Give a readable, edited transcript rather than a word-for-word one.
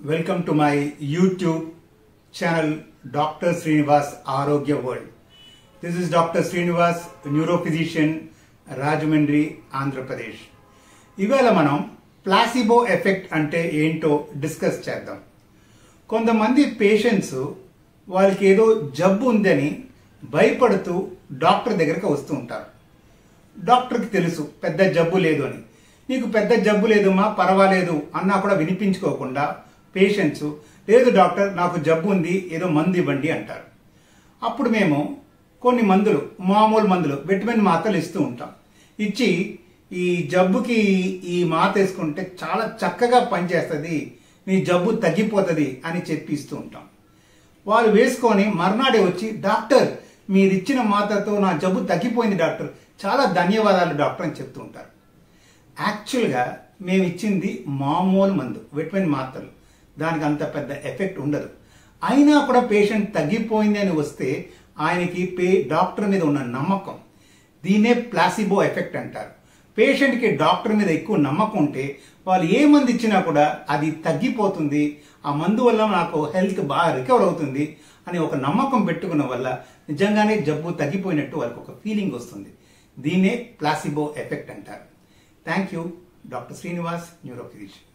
Welcome to my YouTube channel Dr. Srinivas Arogya World. This is Dr. Srinivas, neurophysician, Rajahmundry, Andhra Pradesh. ఇవాళ మనం placebo effect అంటే ఏంటో discuss చేద్దాం. కొంతమంది patients వాళ్ళకి ఏదో జబ్బు ఉందని భయపడుతూ డాక్టర్ దగ్గరికి వస్తూ ఉంటారు. డాక్టర్కి తెలుసు పెద్ద జబ్బు లేదు అని. నీకు పెద్ద జబ్బు లేదమ్మా, పర్వాలేదు అన్నా కూడా వినిపించుకోకుండా పేషెంట్స్ లేదు డాక్టర్ నాకు జబ్బు ఉంది, ఏదో మందు ఇవ్వండి అంటారు. అప్పుడు మేము కొన్ని మందులు, మామూలు మందులు, విటమిన్ మాత్రలు ఇస్తూ ఉంటాం. ఇచ్చి ఈ జబ్బుకి ఈ మాత వేసుకుంటే చాలా చక్కగా పనిచేస్తుంది, నీ జబ్బు తగ్గిపోతుంది అని చెప్పి ఇస్తూ ఉంటాం. వాళ్ళు వేసుకొని మర్నాడే వచ్చి డాక్టర్ మీరు ఇచ్చిన మాత్రతో నా జబ్బు తగ్గిపోయింది డాక్టర్, చాలా ధన్యవాదాలు డాక్టర్ అని చెప్తూ ఉంటారు. యాక్చువల్గా మేము ఇచ్చింది మామూలు మందు, విటమిన్ మాత్రలు, దానికి అంత పెద్ద ఎఫెక్ట్ ఉండదు. అయినా కూడా పేషెంట్ తగ్గిపోయింది అని వస్తే ఆయనకి డాక్టర్ మీద ఉన్న నమ్మకం, దీన్నే ప్లాసిబో ఎఫెక్ట్ అంటారు. పేషెంట్కి డాక్టర్ మీద ఎక్కువ నమ్మకం ఉంటే వాళ్ళు ఏ మందు ఇచ్చినా కూడా అది తగ్గిపోతుంది, ఆ మందు వల్ల నాకు హెల్త్ బాగా రికవర్ అవుతుంది అని ఒక నమ్మకం పెట్టుకున్న వల్ల నిజంగానే జబ్బు తగ్గిపోయినట్టు వాళ్ళకి ఒక ఫీలింగ్ వస్తుంది. దీన్నే ప్లాసిబో ఎఫెక్ట్ అంటారు. Thank you. Doctor Srinivas, neurophysician.